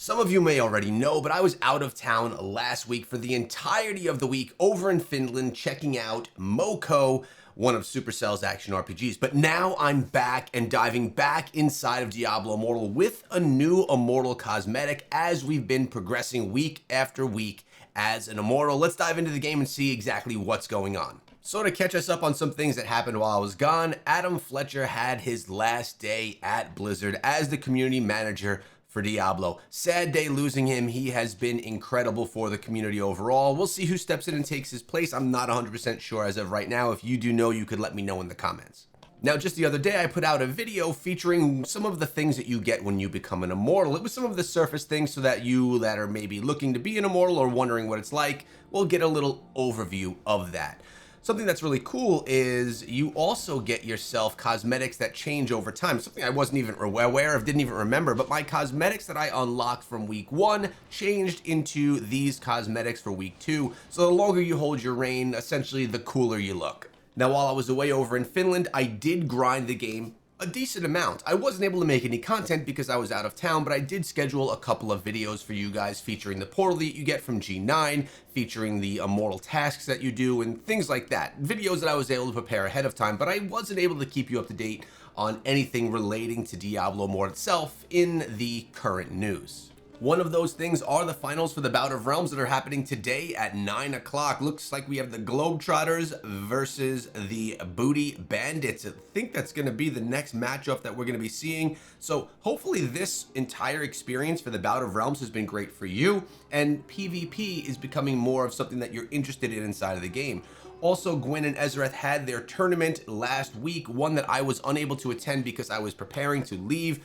Some of you may already know, but I was out of town last week for the entirety of the week over in Finland checking out Moko, one of Supercell's action RPGs. But now I'm back and diving back inside of Diablo Immortal with a new Immortal cosmetic as we've been progressing week after week as an Immortal. Let's dive into the game and see exactly what's going on. So to catch us up on some things that happened while I was gone, Adam Fletcher had his last day at Blizzard as the community manager for Diablo. Sad day losing him. He has been incredible for the community overall. We'll see who steps in and takes his place. I'm not 100% sure as of right now. If you do know, you could let me know in the comments. Now, just the other day, I put out a video featuring some of the things that you get when you become an Immortal. It was some of the surface things so that you that are maybe looking to be an Immortal or wondering what it's like will get a little overview of that. Something that's really cool is you also get yourself cosmetics that change over time. Something I wasn't even aware of, didn't even remember, but my cosmetics that I unlocked from week 1 changed into these cosmetics for week 2. So the longer you hold your reign, essentially the cooler you look. Now, while I was away over in Finland, I did grind the game a decent amount. I wasn't able to make any content because I was out of town, but I did schedule a couple of videos for you guys featuring the portal that you get from G9, featuring the Immortal tasks that you do, and things like that. Videos that I was able to prepare ahead of time, but I wasn't able to keep you up to date on anything relating to Diablo Immortal itself in the current news. One of those things are the finals for the Bout of Realms that are happening today at 9 o'clock. Looks like we have the Globetrotters versus the Booty Bandits. I think that's going to be the next matchup that we're going to be seeing. So hopefully this entire experience for the Bout of Realms has been great for you, and PvP is becoming more of something that you're interested in inside of the game. Also, Gwen and Ezrath had their tournament last week, one that I was unable to attend because I was preparing to leave.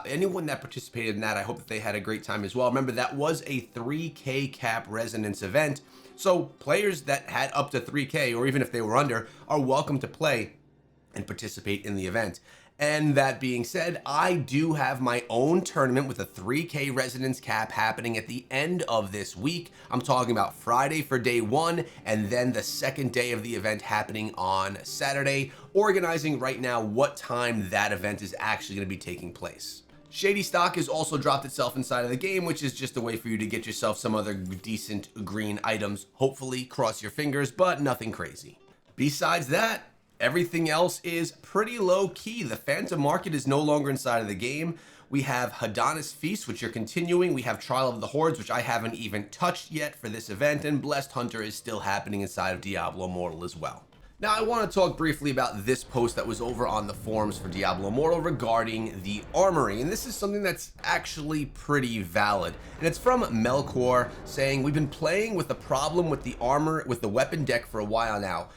Anyone that participated in that, I hope that they had a great time as well. Remember, that was a 3K cap resonance event. So players that had up to 3K, or even if they were under, are welcome to play and participate in the event. And that being said, I do have my own tournament with a 3K resonance cap happening at the end of this week. I'm talking about Friday for day 1, and then the second day of the event happening on Saturday, organizing right now what time that event is actually going to be taking place. Shady Stock has also dropped itself inside of the game, which is just a way for you to get yourself some other decent green items. Hopefully, cross your fingers, but nothing crazy. Besides that, everything else is pretty low key. The Phantom Market is no longer inside of the game. We have Hadana's Feast, which you're continuing. We have Trial of the Hordes, which I haven't even touched yet for this event. And Blessed Hunter is still happening inside of Diablo Immortal as well. Now, I want to talk briefly about this post that was over on the forums for Diablo Immortal regarding the Armory. And this is something that's actually pretty valid. And it's from Melkor saying, "We've been playing with the problem with the armor, with the weapon deck for a while now.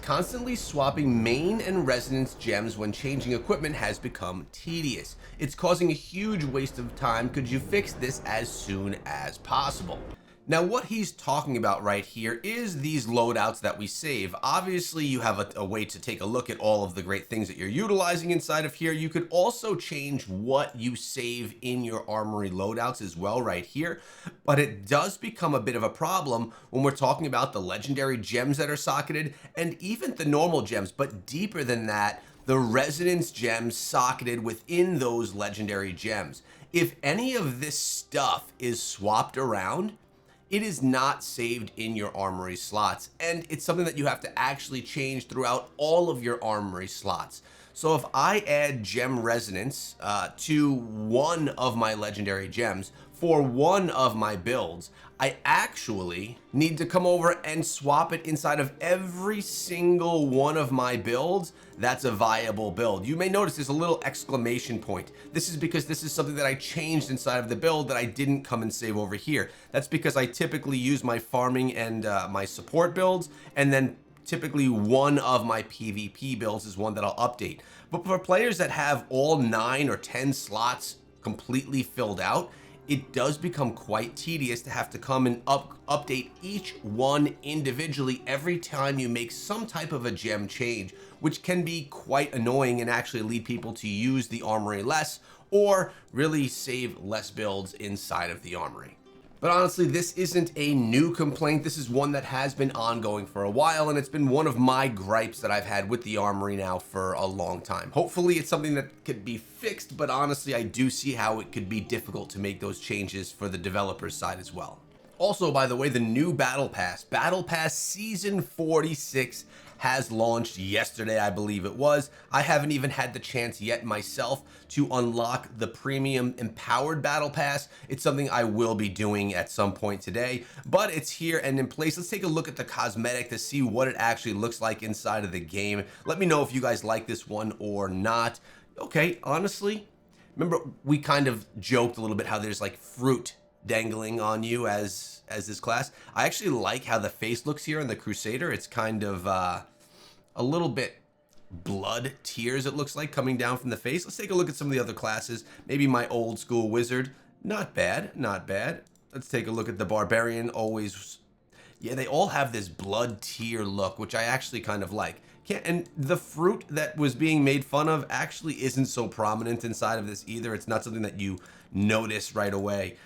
Constantly swapping main and resonance gems when changing equipment has become tedious. It's causing a huge waste of time. Could you fix this as soon as possible?" Now, what he's talking about right here is these loadouts that we save. Obviously, you have a way to take a look at all of the great things that you're utilizing inside of here. You could also change what you save in your Armory loadouts as well right here. But it does become a bit of a problem when we're talking about the legendary gems that are socketed and even the normal gems, but deeper than that, the resonance gems socketed within those legendary gems. If any of this stuff is swapped around, it is not saved in your Armory slots, and it's something that you have to actually change throughout all of your Armory slots. So if I add gem resonance to one of my legendary gems for one of my builds, I actually need to come over and swap it inside of every single one of my builds that's a viable build. You may notice there's a little exclamation point. This is because this is something that I changed inside of the build that I didn't come and save over here. That's because I typically use my farming and my support builds, and then typically one of my PvP builds is one that I'll update. But for players that have all 9 or 10 slots completely filled out, it does become quite tedious to have to come and update each one individually every time you make some type of a gem change, which can be quite annoying and actually lead people to use the Armory less or really save less builds inside of the Armory. But honestly, this isn't a new complaint. This is one that has been ongoing for a while, and it's been one of my gripes that I've had with the Armory now for a long time. Hopefully it's something that could be fixed, but honestly, I do see how it could be difficult to make those changes for the developers side as well. Also, by the way, the new Battle Pass Season 46 has launched yesterday, I believe it was. I haven't even had the chance yet myself to unlock the premium empowered Battle Pass. It's something I will be doing at some point today, but it's here and in place. Let's take a look at the cosmetic to see what it actually looks like inside of the game. Let me know if you guys like this one or not. Okay, honestly, remember we kind of joked a little bit how there's like fruit dangling on you as this class. I actually like how the face looks here in the Crusader. It's kind of a little bit blood tears, it looks like, coming down from the face. Let's take a look at some of the other classes. Maybe my old school wizard. Not bad, not bad. Let's take a look at the barbarian. Always, yeah, they all have this blood tear look, which I actually kind of like. And the fruit that was being made fun of actually isn't so prominent inside of this either. It's not something that you notice right away.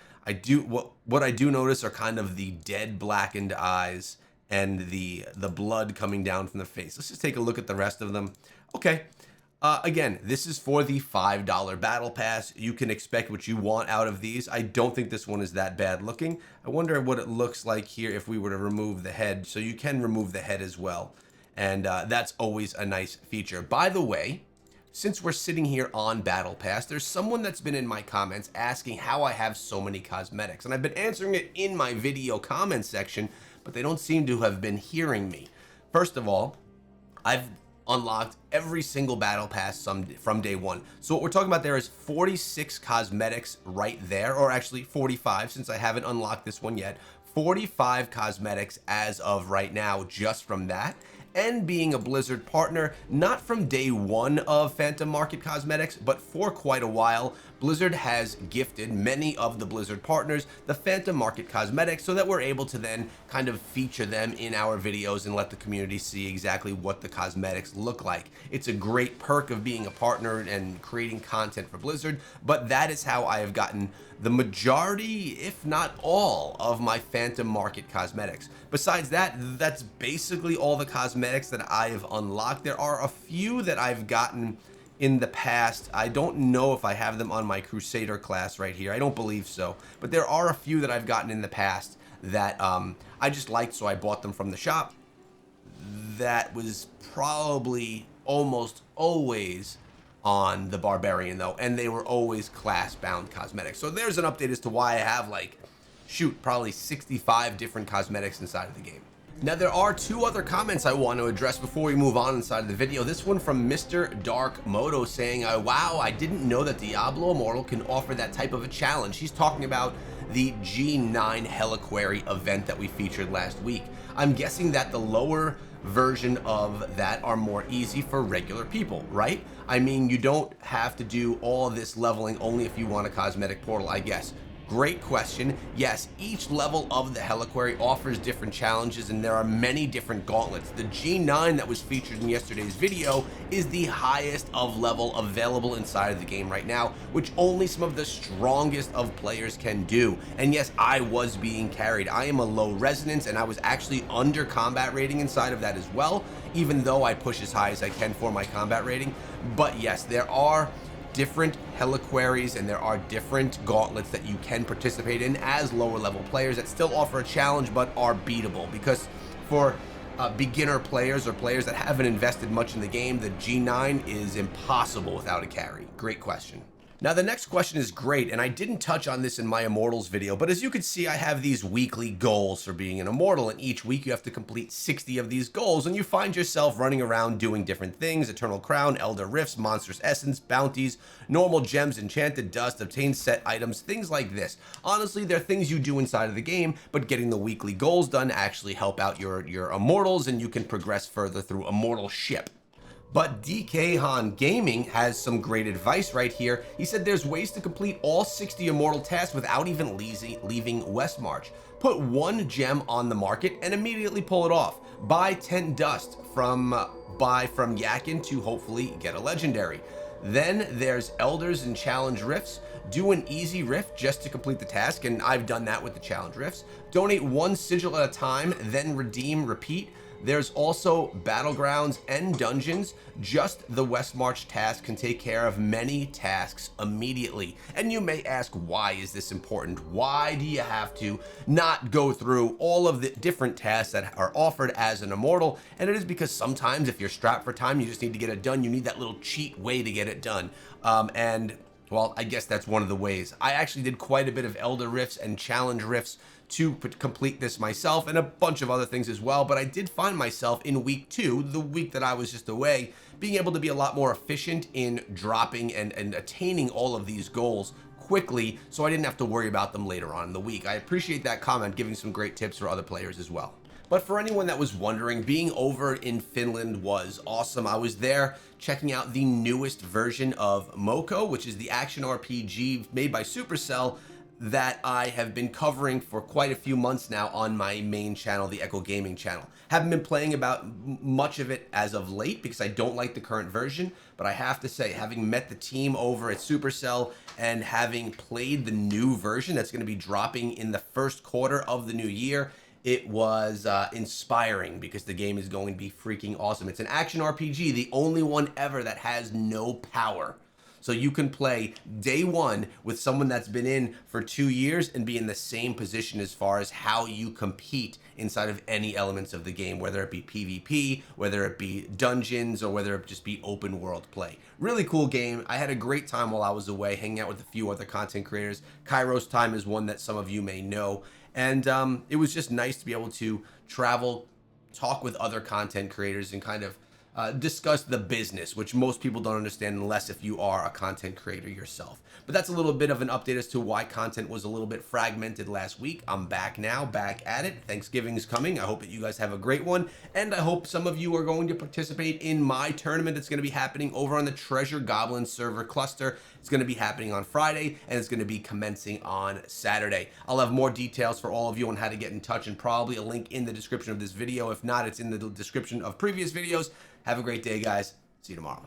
What I do notice are kind of the dead blackened eyes and the blood coming down from the face. Let's just take a look at the rest of them. Okay, again, this is for the $5 Battle Pass. You can expect what you want out of these. I don't think this one is that bad looking. I wonder what it looks like here if we were to remove the head. So you can remove the head as well. And that's always a nice feature. By the way, since we're sitting here on Battle Pass, there's someone that's been in my comments asking how I have so many cosmetics. And I've been answering it in my video comment section, but they don't seem to have been hearing me. First of all, I've unlocked every single Battle Pass from day one. So what we're talking about there is 46 cosmetics right there, or actually 45 since I haven't unlocked this one yet. 45 cosmetics as of right now just from that. And being a Blizzard partner, not from day one of Phantom Market Cosmetics, but for quite a while, Blizzard has gifted many of the Blizzard partners the Phantom Market Cosmetics so that we're able to then kind of feature them in our videos and let the community see exactly what the cosmetics look like. It's a great perk of being a partner and creating content for Blizzard, but that is how I have gotten the majority, if not all, of my Phantom Market Cosmetics. Besides that, that's basically all the cosmetics that I have unlocked. There are a few that I've gotten in the past. I don't know if I have them on my Crusader class right here. I don't believe so. But there are a few that I've gotten in the past that I just liked, so I bought them from the shop. That was probably almost always on the Barbarian though, and they were always class-bound cosmetics. So there's an update as to why I have like, shoot, probably 65 different cosmetics inside of the game. Now there are two other comments I want to address before we move on inside of the video. This one from Mr. Dark Moto saying, wow, I didn't know that Diablo Immortal can offer that type of a challenge. He's talking about the G9 Heliquary event that we featured last week. I'm guessing that the lower version of that are more easy for regular people, right? I mean, you don't have to do all this leveling only if you want a cosmetic portal, I guess. Great question. Yes, each level of the Heliquary offers different challenges, and there are many different gauntlets. The G9 that was featured in yesterday's video is the highest of level available inside of the game right now, which only some of the strongest of players can do. And yes, I was being carried. I am a low resonance, and I was actually under combat rating inside of that as well, even though I push as high as I can for my combat rating. But yes, there are different Heliquaries and there are different gauntlets that you can participate in as lower level players that still offer a challenge but are beatable, because for beginner players or players that haven't invested much in the game, the G9 is impossible without a carry. Great question. Now the next question is great, and I didn't touch on this in my Immortals video, but as you can see, I have these weekly goals for being an Immortal, and each week you have to complete 60 of these goals, and you find yourself running around doing different things: Eternal Crown, Elder Rifts, Monstrous Essence, Bounties, Normal Gems, Enchanted Dust, Obtain Set Items, things like this. Honestly, they're things you do inside of the game, but getting the weekly goals done actually help out your Immortals, and you can progress further through Immortalship. But DK Han Gaming has some great advice right here. He said there's ways to complete all 60 Immortal tasks without even leaving Westmarch. Put one gem on the market and immediately pull it off. Buy 10 dust from Yakin to hopefully get a legendary. Then there's Elders and Challenge Rifts. Do an easy rift just to complete the task, and I've done that with the Challenge Rifts. Donate 1 sigil at a time, then redeem, repeat. There's also Battlegrounds and Dungeons. Just the West March task can take care of many tasks immediately. And you may ask, why is this important? Why do you have to not go through all of the different tasks that are offered as an Immortal? And it is because sometimes if you're strapped for time, you just need to get it done. You need that little cheat way to get it done. Well, I guess that's one of the ways. I actually did quite a bit of Elder Rifts and Challenge Rifts to complete this myself, and a bunch of other things as well, but I did find myself in week 2, the week that I was just away, being able to be a lot more efficient in dropping and attaining all of these goals quickly, so I didn't have to worry about them later on in the week. I appreciate that comment, giving some great tips for other players as well. But for anyone that was wondering, being over in Finland was awesome. I was there checking out the newest version of Moko, which is the action RPG made by Supercell that I have been covering for quite a few months now on my main channel, the Echo Gaming channel. Haven't been playing about much of it as of late because I don't like the current version, but I have to say, having met the team over at Supercell and having played the new version that's going to be dropping in the first quarter of the new year, it was inspiring because the game is going to be freaking awesome. It's an action RPG, the only one ever that has no power. So you can play day one with someone that's been in for 2 years and be in the same position as far as how you compete inside of any elements of the game, whether it be PvP, whether it be dungeons, or whether it just be open world play. Really cool game. I had a great time while I was away, hanging out with a few other content creators. Kairos Time is one that some of you may know. And it was just nice to be able to travel, talk with other content creators, and kind of discuss the business, which most people don't understand unless if you are a content creator yourself. But that's a little bit of an update as to why content was a little bit fragmented last week. I'm back now, back at it. Thanksgiving's coming. I hope that you guys have a great one, and I hope some of you are going to participate in my tournament that's going to be happening over on the Treasure Goblin server cluster. It's going to be happening on Friday, and it's going to be commencing on Saturday. I'll have more details for all of you on how to get in touch, and probably a link in the description of this video. If not, it's in the description of previous videos. Have a great day, guys. See you tomorrow.